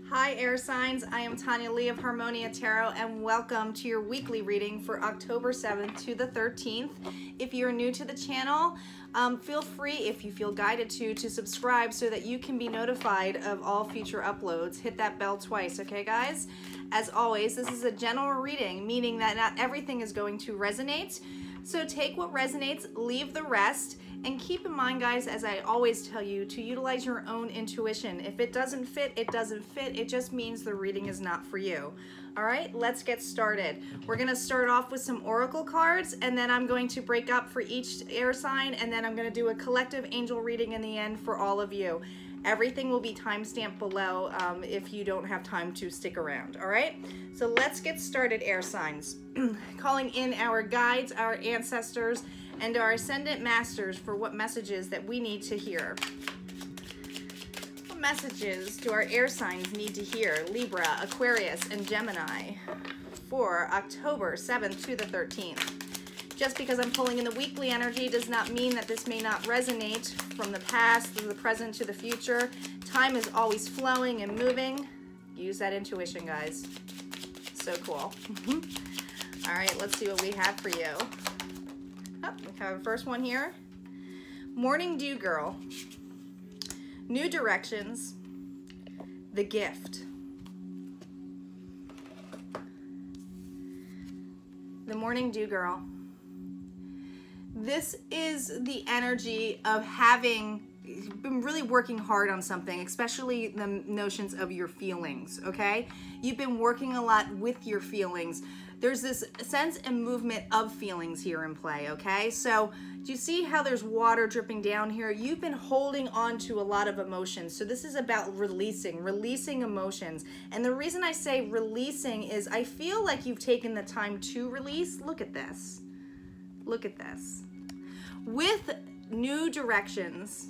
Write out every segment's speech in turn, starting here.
Hi air signs, I am Tanya Lee of Harmonia Tarot and welcome to your weekly reading for October 7th to the 13th. If you're new to the channel, feel free, if you feel guided to subscribe so that you can be notified of all future uploads. Hit that bell twice, okay guys? As always, this is a general reading, meaning that not everything is going to resonate. So take what resonates, leave the rest, and keep in mind, guys, as I always tell you, to utilize your own intuition. If it doesn't fit, it doesn't fit. It just means the reading is not for you. All right, let's get started. We're gonna start off with some oracle cards, and then I'm going to break up for each air sign, and then I'm gonna do a collective angel reading in the end for all of you. Everything will be timestamped below if you don't have time to stick around, all right? So let's get started, air signs. Calling in our guides, our ancestors, and our ascendant masters for what messages that we need to hear. What messages do our air signs need to hear? Libra, Aquarius, and Gemini for October 7th to the 13th. Just because I'm pulling in the weekly energy does not mean that this may not resonate from the past to the present to the future. Time is always flowing and moving. Use that intuition, guys. So cool. All right, let's see what we have for you. Oh, we have our first one here. Morning Dew Girl. New directions. The gift. The Morning Dew Girl. This is the energy of having been really working hard on something, especially the notions of your feelings, okay? You've been working a lot with your feelings. There's this sense and movement of feelings here in play, okay? So do you see how there's water dripping down here? You've been holding on to a lot of emotions. So this is about releasing emotions. And the reason I say releasing is I feel like you've taken the time to release. Look at this. Look at this. With new directions,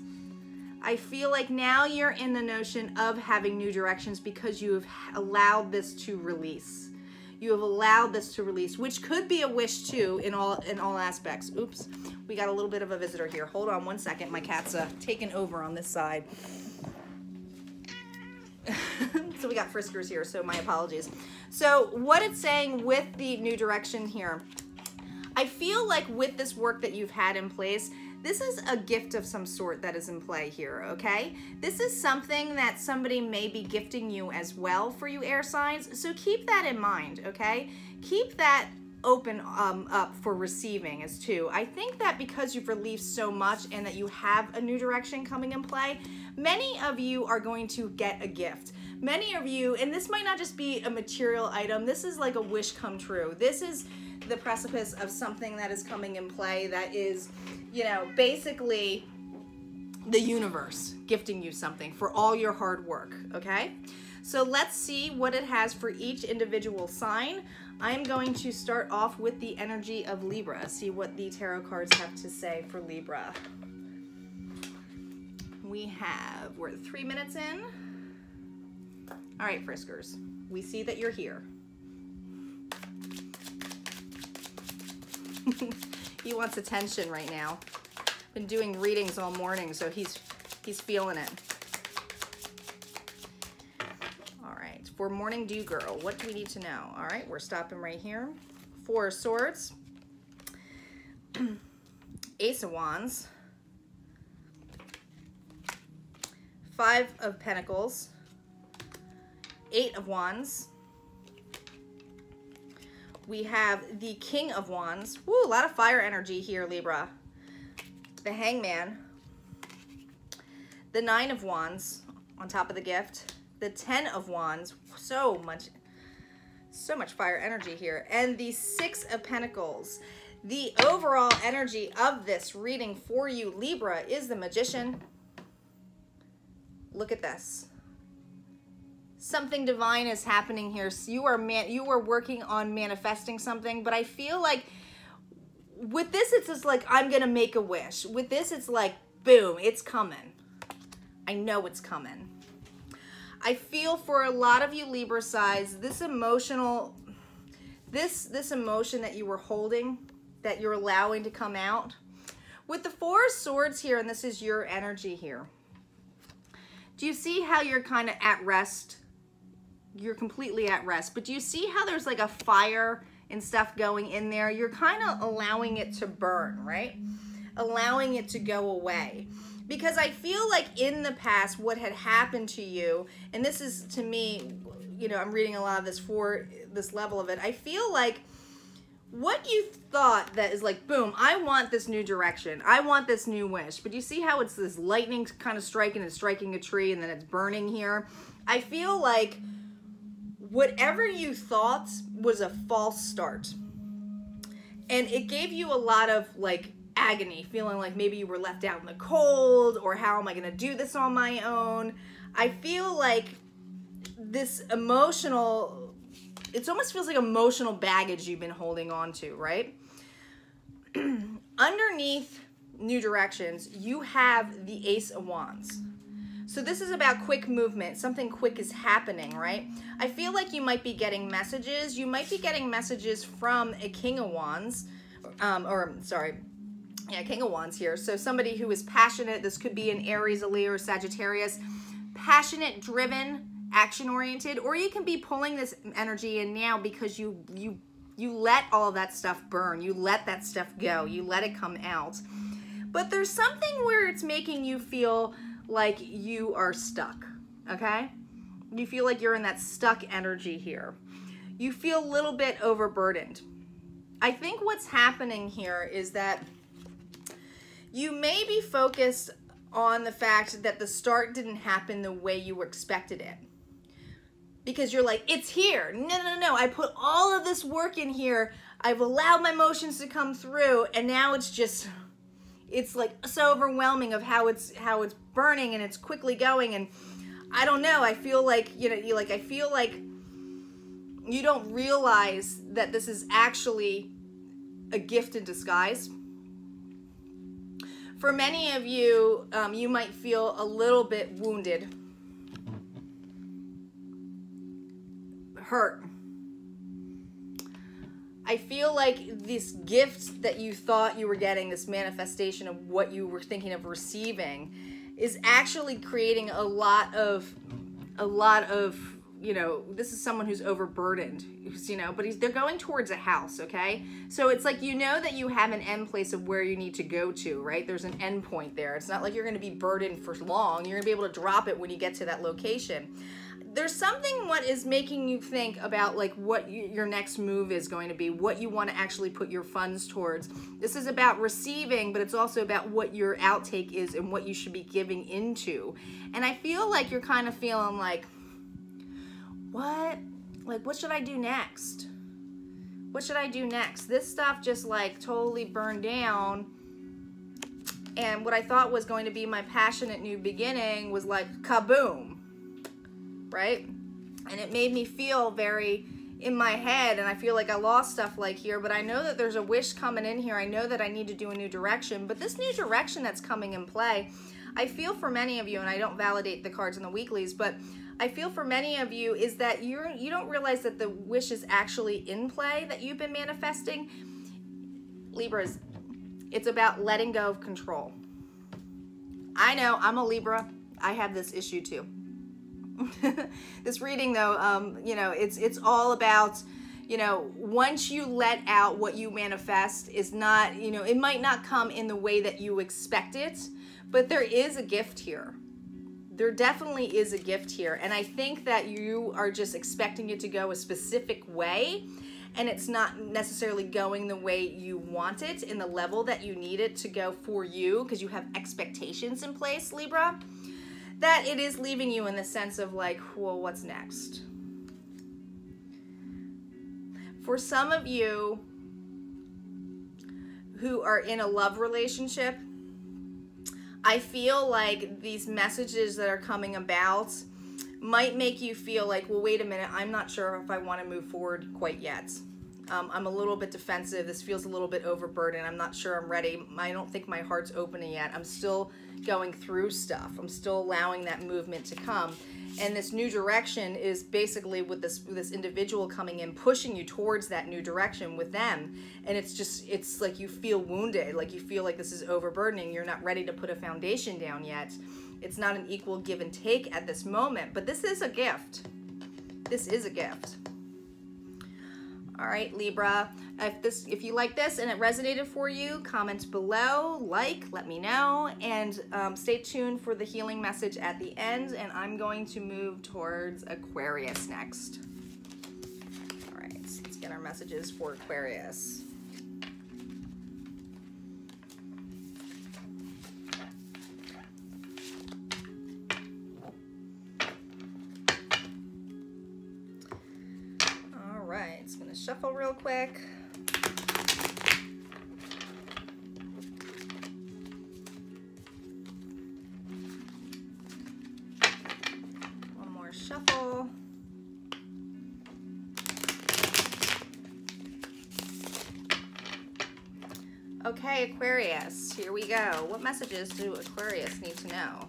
I feel like now you're in the notion of having new directions because you have allowed this to release. You have allowed this to release, which could be a wish too in all aspects. Oops, we got a little bit of a visitor here. Hold on one second. My cat's taken over on this side. So we got friskers here, so my apologies. So what it's saying with the new direction here, I feel like with this work that you've had in place, this is a gift of some sort that is in play here, okay? This is something that somebody may be gifting you as well for you air signs, so keep that in mind, okay? Keep that open up for receiving as too. I think that because you've released so much and that you have a new direction coming in play, many of you are going to get a gift. Many of you, and this might not just be a material item, this is like a wish come true. This is the precipice of something that is coming in play that is, you know, basically the universe gifting you something for all your hard work, okay? So let's see what it has for each individual sign. I'm going to start off with the energy of Libra, see what the tarot cards have to say for Libra. We're 3 minutes in. All right, Friskers, we see that you're here. He wants attention right now. Been doing readings all morning, so he's feeling it. All right, for Morning Dew Girl, what do we need to know? All right, we're stopping right here. 4 of Swords, Ace of Wands, 5 of Pentacles, 8 of Wands. We have the King of Wands. Woo, a lot of fire energy here, Libra. The Hangman. The 9 of Wands on top of the gift. The 10 of Wands. So much fire energy here. And the 6 of Pentacles. The overall energy of this reading for you, Libra, is the Magician. Look at this. Something divine is happening here. So you are working on manifesting something, but I feel like with this, it's just like, I'm gonna make a wish. With this, it's like, boom, it's coming. I know it's coming. I feel for a lot of you Libra size, this emotion that you were holding, that you're allowing to come out. With the 4 of Swords here, and this is your energy here. Do you see how you're kind of at rest you're completely at rest. But do you see how there's like a fire and stuff going in there? You're kind of allowing it to burn, right? Allowing it to go away. Because I feel like in the past, what had happened to you, and this is to me, you know, I'm reading a lot of this for this level of it. I feel like what you thought that is like, boom, I want this new direction. I want this new wish. But you see how it's this lightning kind of striking and striking a tree and then it's burning here? I feel like whatever you thought was a false start. And it gave you a lot of like agony, feeling like maybe you were left out in the cold, or how am I going to do this on my own? I feel like this emotional, it almost feels like emotional baggage you've been holding on to, right? Underneath new directions, you have the Ace of Wands. So this is about quick movement. Something quick is happening, right? I feel like you might be getting messages. You might be getting messages from a King of Wands, King of Wands here. So somebody who is passionate. This could be an Aries, a Leo, or Sagittarius. Passionate, driven, action-oriented. Or you can be pulling this energy in now because you let all of that stuff burn. You let that stuff go. You let it come out. But there's something where it's making you feel like you are stuck, okay? You feel like you're in that stuck energy here. You feel a little bit overburdened. I think what's happening here is that you may be focused on the fact that the start didn't happen the way you expected it. Because you're like, it's here. No. I put all of this work in here. I've allowed my emotions to come through, and now it's like so overwhelming of how it's burning and it's quickly going, and I don't know. I feel like, I feel like you don't realize that this is actually a gift in disguise. For many of you, you might feel a little bit wounded, hurt. I feel like this gift that you thought you were getting, this manifestation of what you were thinking of receiving, is actually creating a lot of, this is someone who's overburdened, but they're going towards a house, okay? So it's like, that you have an end place of where you need to go to, right? There's an end point there. It's not like you're going to be burdened for long. You're going to be able to drop it when you get to that location. There's something what is making you think about like what your next move is going to be, what you want to actually put your funds towards. This is about receiving, but it's also about what your outtake is and what you should be giving into. And I feel like you're kind of feeling like, what should I do next? What should I do next? This stuff just like totally burned down. And what I thought was going to be my passionate new beginning was like kaboom. Right? And it made me feel very in my head, and I feel like I lost stuff like here, but I know that there's a wish coming in here. I know that I need to do a new direction, but this new direction that's coming in play, I feel for many of you, and I don't validate the cards in the weeklies, but I feel for many of you is that you don't realize that the wish is actually in play that you've been manifesting. Libras, it's about letting go of control. I know, I'm a Libra. I have this issue too. This reading though, it's all about, once you let out what you manifest is not, it might not come in the way that you expect it, but there is a gift here. There definitely is a gift here. And I think that you are just expecting it to go a specific way, and it's not necessarily going the way you want it in the level that you need it to go for you, because you have expectations in place, Libra. That it is leaving you in the sense of like, well, what's next? For some of you who are in a love relationship, I feel like these messages that are coming about might make you feel like, well, wait a minute, I'm not sure if I want to move forward quite yet. I'm a little bit defensive. This feels a little bit overburdened. I'm not sure I'm ready. I don't think my heart's opening yet. I'm still going through stuff. I'm still allowing that movement to come. And this new direction is basically with this individual coming in, pushing you towards that new direction with them. And it's like you feel wounded, like you feel like this is overburdening. You're not ready to put a foundation down yet. It's not an equal give and take at this moment, but this is a gift. This is a gift. All right, Libra, if you like this and it resonated for you, comment below, let me know, and stay tuned for the healing message at the end, and I'm going to move towards Aquarius next. All right, let's get our messages for Aquarius. Shuffle real quick. One more shuffle. Okay, Aquarius, here we go. What messages do Aquarius need to know?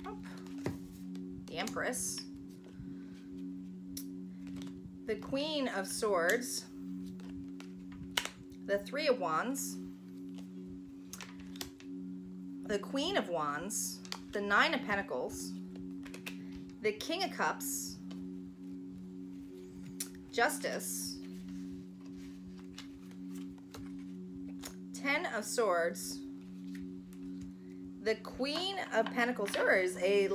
Oh, the Empress. The Queen of Swords, the Three of Wands, the Queen of Wands, the Nine of Pentacles, the King of Cups, Justice, Ten of Swords, the Queen of Pentacles. There is a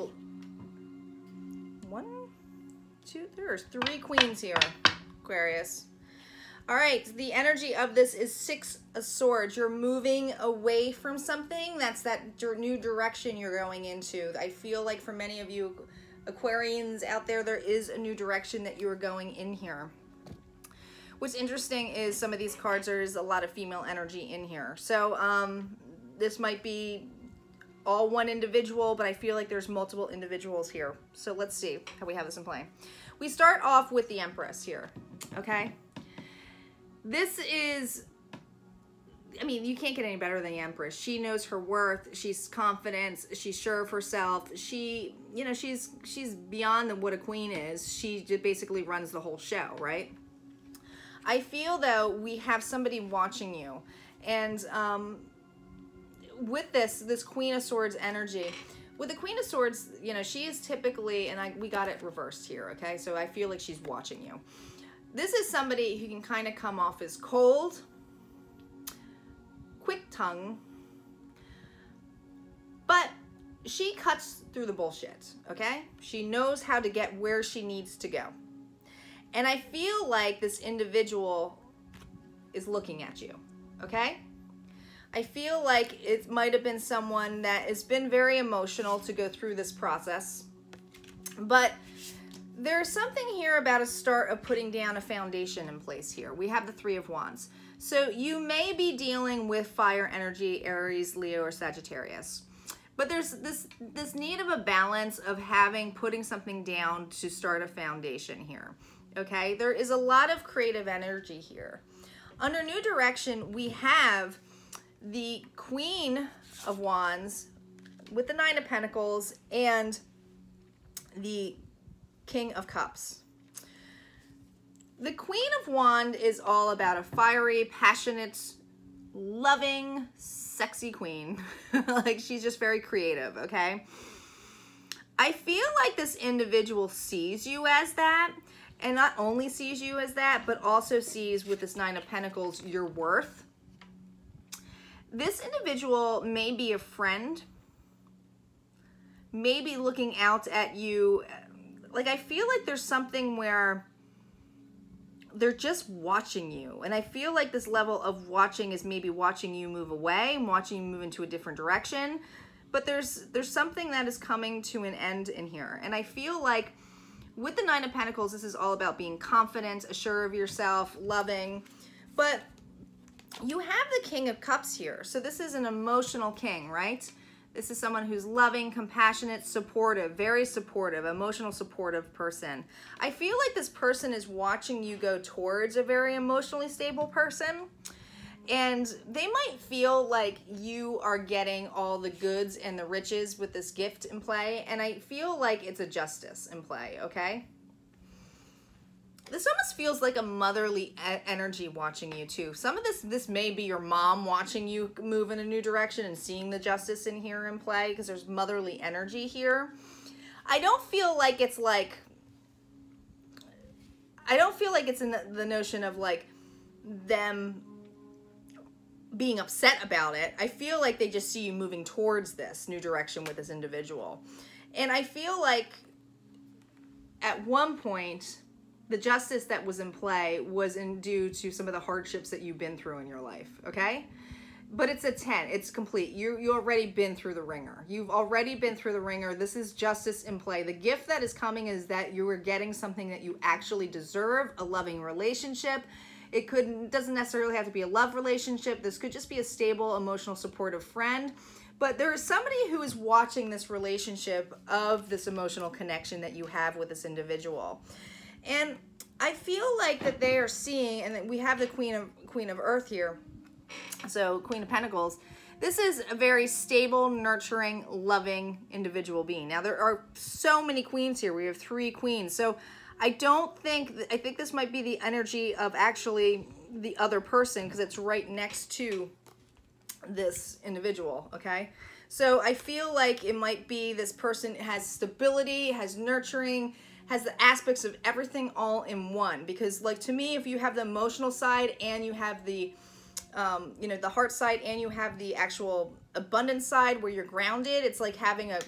there's 3 queens here, Aquarius. All right, the energy of this is 6 of Swords. You're moving away from something. That's that new direction you're going into. I feel like for many of you Aquarians out there, there is a new direction that you are going in here. What's interesting is some of these cards, there's a lot of female energy in here. So this might be all one individual, but I feel like there's multiple individuals here. So let's see how we have this in play. We start off with the Empress here, okay? This is, I mean, you can't get any better than the Empress. She knows her worth. She's confident. She's sure of herself. She, you know, she's beyond what a queen is. She basically runs the whole show, right? I feel, though, we have somebody watching you. And with this Queen of Swords energy, with the Queen of Swords, you know, she is typically, and we got it reversed here, okay? So I feel like she's watching you. This is somebody who can kind of come off as cold, quick tongue, but she cuts through the bullshit, okay? She knows how to get where she needs to go. And I feel like this individual is looking at you, okay? I feel like it might have been someone that has been very emotional to go through this process. But there's something here about a start of putting down a foundation in place here. We have the Three of Wands. So you may be dealing with fire energy, Aries, Leo, or Sagittarius. But there's this need of a balance of putting something down to start a foundation here. Okay? There is a lot of creative energy here. Under New Direction, we have the Queen of Wands with the Nine of Pentacles and the King of Cups. The Queen of Wands is all about a fiery, passionate, loving, sexy queen. Like, she's just very creative, okay? I feel like this individual sees you as that, and not only sees you as that, but also sees with this Nine of Pentacles your worth. This individual may be a friend, may be looking out at you. Like, I feel like there's something where they're just watching you. And I feel like this level of watching is maybe watching you move away and watching you move into a different direction. But there's something that is coming to an end in here. And I feel like with the Nine of Pentacles, this is all about being confident, assured of yourself, loving. But you have the King of Cups here. So this is an emotional king, right? This is someone who's loving, compassionate, supportive, very supportive, emotional supportive person. I feel like this person is watching you go towards a very emotionally stable person. And they might feel like you are getting all the goods and the riches with this gift in play. And I feel like it's a justice in play, okay? This almost feels like a motherly energy watching you too. Some of this may be your mom watching you move in a new direction and seeing the justice in here in play, because there's motherly energy here. I don't feel like it's like I don't feel like it's in the notion of like them being upset about it. I feel like they just see you moving towards this new direction with this individual. And I feel like at one point, the justice that was in play was due to some of the hardships that you've been through in your life, okay? But it's a 10. It's complete. You already been through the ringer. You've already been through the ringer. This is justice in play. The gift that is coming is that you are getting something that you actually deserve, a loving relationship. It doesn't necessarily have to be a love relationship. This could just be a stable, emotional, supportive friend. But there is somebody who is watching this relationship of this emotional connection that you have with this individual. And I feel like that they are seeing, and we have the Queen of Earth here, so Queen of Pentacles. This is a very stable, nurturing, loving individual being. Now, there are so many queens here. We have 3 queens. So I think this might be the energy of actually the other person, because it's right next to this individual, okay? So I feel like it might be this person has stability, has nurturing, has the aspects of everything all in one. Because like to me, if you have the emotional side and you have the you know, the heart side and you have the actual abundance side where you're grounded, it's like having a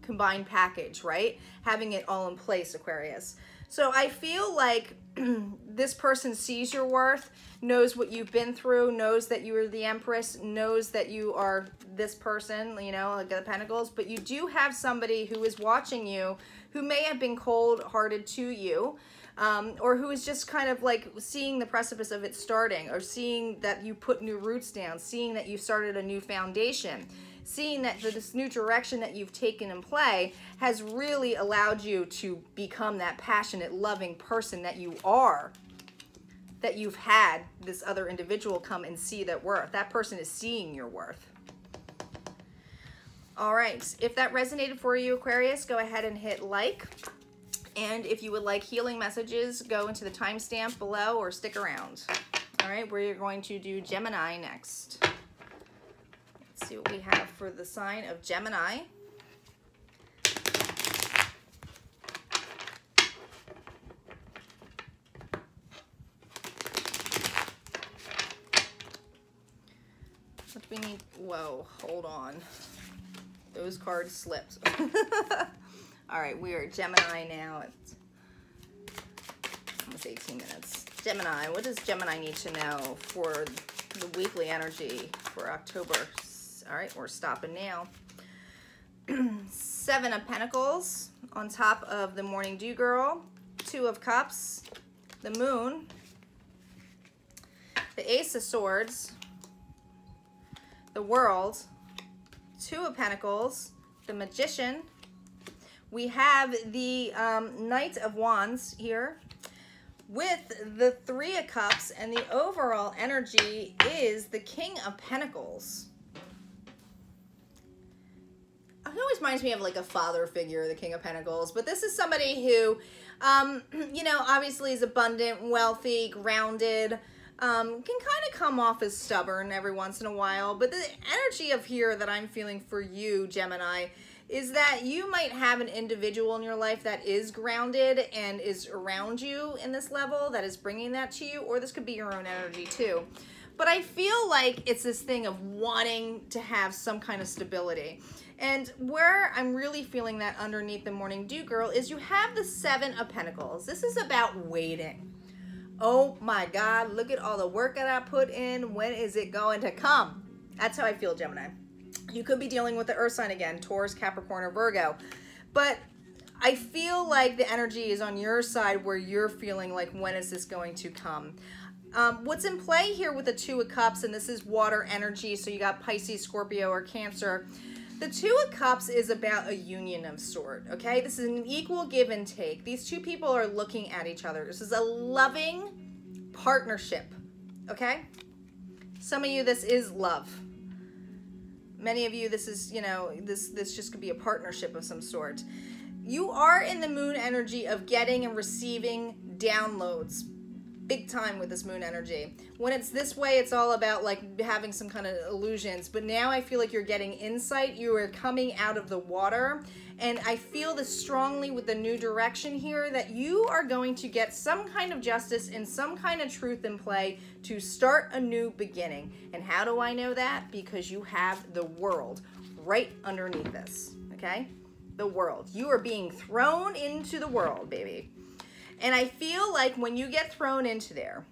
combined package, right? Having it all in place, Aquarius. So I feel like this person sees your worth, knows what you've been through, knows that you are the Empress, knows that you are this person, you know, like the Pentacles, but you do have somebody who is watching you who may have been cold-hearted to you, or who is just kind of like seeing the precipice of it starting, or seeing that you put new roots down, seeing that you started a new foundation, seeing that this new direction that you've taken in play has really allowed you to become that passionate, loving person that you are, that you've had this other individual come and see that worth. That person is seeing your worth. All right, if that resonated for you, Aquarius, go ahead and hit like. And if you would like healing messages, go into the timestamp below or stick around. All right, we're going to do Gemini next. Let's see what we have for the sign of Gemini. What do we need? Whoa, hold on. Those cards slipped. All right, we are Gemini now. It's almost 18 minutes. Gemini, what does Gemini need to know for the weekly energy for October? All right, we're stopping now. 7 of Pentacles on top of the Morning Dew Girl, 2 of Cups, the Moon, the Ace of Swords, the World, 2 of Pentacles, the Magician. We have the Knight of Wands here with the 3 of Cups, and the overall energy is the King of Pentacles. It always reminds me of like a father figure, the King of Pentacles, but this is somebody who, you know, obviously is abundant, wealthy, grounded, can kind of come off as stubborn every once in a while, but the energy of here that I'm feeling for you, Gemini, is that you might have an individual in your life that is grounded and is around you in this level that is bringing that to you, or this could be your own energy too. But I feel like it's this thing of wanting to have some kind of stability. And where I'm really feeling that underneath the Morning Dew Girl is you have the 7 of Pentacles. This is about waiting. Oh my God, look at all the work that I put in. When is it going to come? That's how I feel, Gemini. You could be dealing with the Earth sign again, Taurus, Capricorn, or Virgo. But I feel like the energy is on your side where you're feeling like, when is this going to come? What's in play here with the 2 of Cups, and this is water energy, so you got Pisces, Scorpio, or Cancer. The 2 of Cups is about a union of sort, okay? This is an equal give and take. These 2 people are looking at each other. This is a loving partnership, okay? Some of you, this is love. Many of you, this is, you know, this just could be a partnership of some sort. You are in the moon energy of getting and receiving downloads. Big time with this moon energy. When it's this way, it's all about like having some kind of illusions. But now I feel like you're getting insight. You are coming out of the water And I feel this strongly with the new direction here, that you are going to get some kind of justice and some kind of truth in play to start a new beginning. And how do I know that? Because you have the World right underneath this, okay? The World. You are being thrown into the world, baby. And I feel like when you get thrown into there,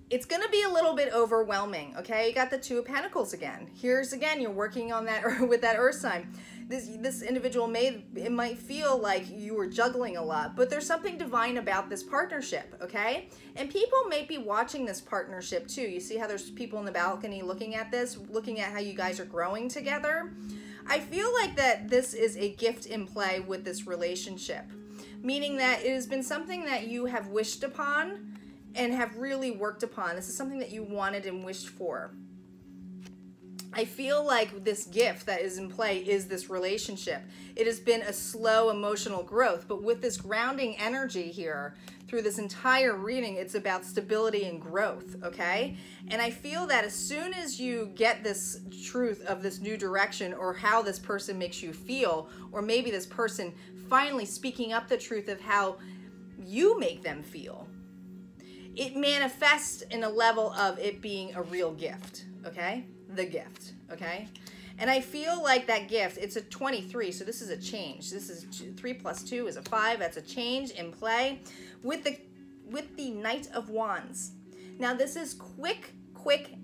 it's going to be a little bit overwhelming, okay? You got the Two of Pentacles again. Here's again, you're working on that with that Earth sign. This individual might feel like you were juggling a lot, but there's something divine about this partnership, okay? And people may be watching this partnership too. You see how there's people in the balcony looking at this, looking at how you guys are growing together. I feel like that this is a gift in play with this relationship, meaning that it has been something that you have wished upon and have really worked upon. This is something that you wanted and wished for. I feel like this gift that is in play is this relationship. It has been a slow emotional growth, but with this grounding energy here through this entire reading, it's about stability and growth, okay? And I feel that as soon as you get this truth of this new direction, or how this person makes you feel, or maybe this person finally speaking up the truth of how you make them feel, it manifests in a level of it being a real gift, okay? The gift, okay? And I feel like that gift, it's a 23, so this is a change. This is 3 plus 2 is a 5. That's a change in play with the Knight of Wands. Now this is quick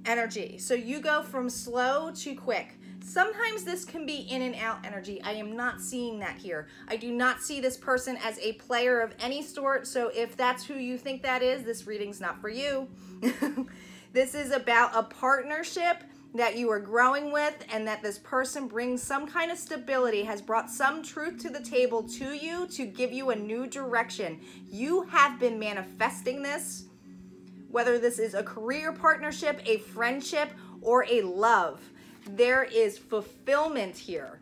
energy. So you go from slow to quick. Sometimes this can be in and out energy. I am not seeing that here. I do not see this person as a player of any sort. So if that's who you think that is, this reading's not for you. This is about a partnership that you are growing with, and that this person brings some kind of stability, has brought some truth to the table to you to give you a new direction. You have been manifesting this, whether this is a career partnership, a friendship, or a love. There is fulfillment here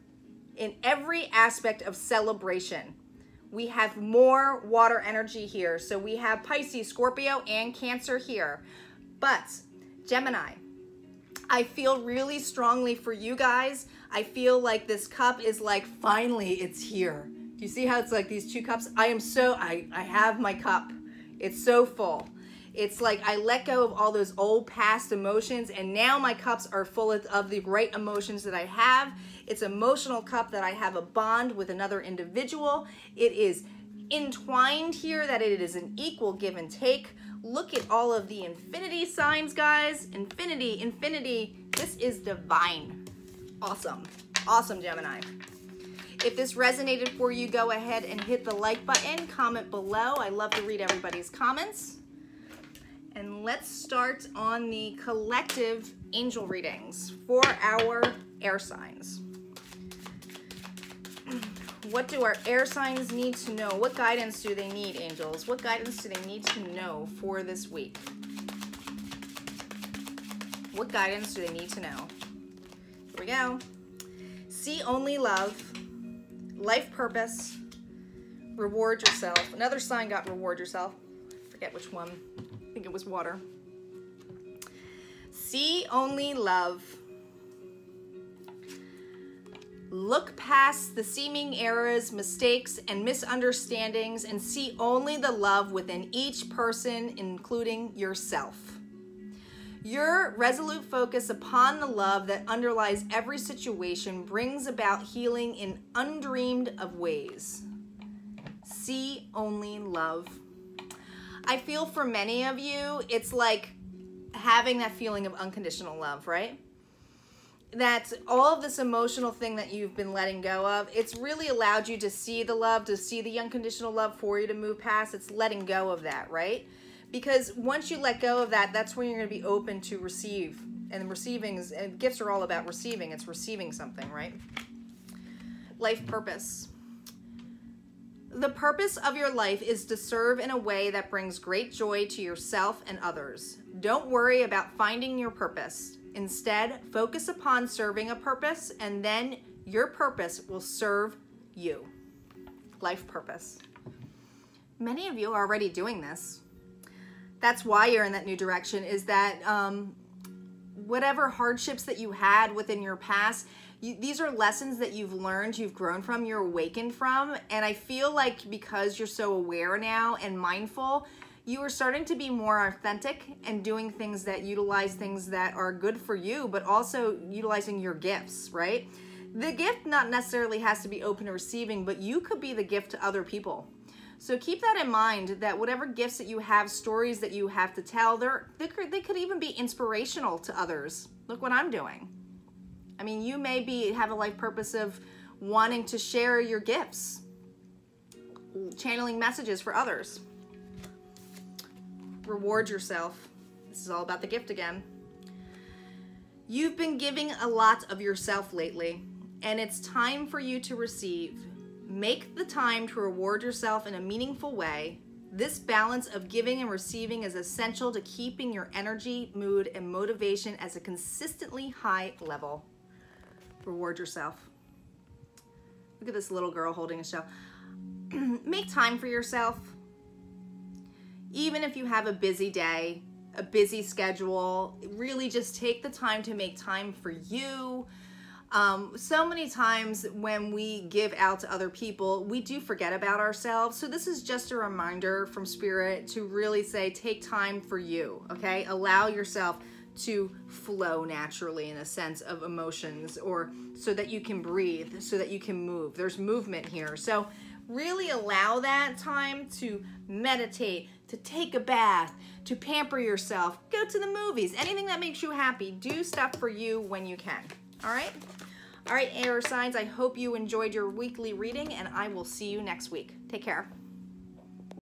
in every aspect of celebration. We have more water energy here. So we have Pisces, Scorpio, and Cancer here. But Gemini, I feel really strongly for you guys. I feel like this cup is like, finally it's here. Do you see how it's like these two cups? I have my cup. It's so full. It's like I let go of all those old past emotions, and now my cups are full of the great emotions that I have. It's an emotional cup that I have a bond with another individual. It is entwined here, that it is an equal give and take. Look at all of the infinity signs, guys. Infinity, infinity. This is divine. Awesome. Awesome, Gemini. If this resonated for you, go ahead and hit the like button. Comment below. I love to read everybody's comments. And let's start on the collective angel readings for our air signs. What do our air signs need to know? What guidance do they need, angels? What guidance do they need to know for this week? What guidance do they need to know? Here we go. See only love, life purpose, reward yourself. Another sign got reward yourself. Forget which one. I think it was water. See only love. Look past the seeming errors, mistakes, and misunderstandings and see only the love within each person, including yourself. Your resolute focus upon the love that underlies every situation brings about healing in undreamed of ways. See only love. I feel for many of you, it's like having that feeling of unconditional love, right? That all of this emotional thing that you've been letting go of, it's really allowed you to see the love, to see the unconditional love for you to move past. It's letting go of that, right? Because once you let go of that, that's when you're going to be open to receive. And receiving is, and gifts are all about receiving. It's receiving something, right? Life purpose. The purpose of your life is to serve in a way that brings great joy to yourself and others. Don't worry about finding your purpose. Instead, focus upon serving a purpose, and then your purpose will serve you. Life purpose. Many of you are already doing this. That's why you're in that new direction, is that whatever hardships that you had within your past, these are lessons that you've learned, you've grown from, you're awakened from. And I feel like because you're so aware now and mindful, you are starting to be more authentic and doing things that utilize things that are good for you, but also utilizing your gifts, right? The gift not necessarily has to be open to receiving, but you could be the gift to other people. So keep that in mind, that whatever gifts that you have, stories that you have to tell, they could even be inspirational to others. Look what I'm doing. I mean, you may have a life purpose of wanting to share your gifts, channeling messages for others. Reward yourself. This is all about the gift again. You've been giving a lot of yourself lately, and it's time for you to receive. Make the time to reward yourself in a meaningful way. This balance of giving and receiving is essential to keeping your energy, mood, and motivation at a consistently high level. Reward yourself. Look at this little girl holding a shell. Make time for yourself. Even if you have a busy day, a busy schedule, really just take the time to make time for you. So many times when we give out to other people, we do forget about ourselves. So this is just a reminder from Spirit to really say, take time for you, okay? Allow yourself to flow naturally in a sense of emotions, or so that you can breathe, so that you can move. There's movement here. So really allow that time to meditate, to take a bath, to pamper yourself, go to the movies, anything that makes you happy. Do stuff for you when you can. All right? All right, air signs, I hope you enjoyed your weekly reading, and I will see you next week. Take care.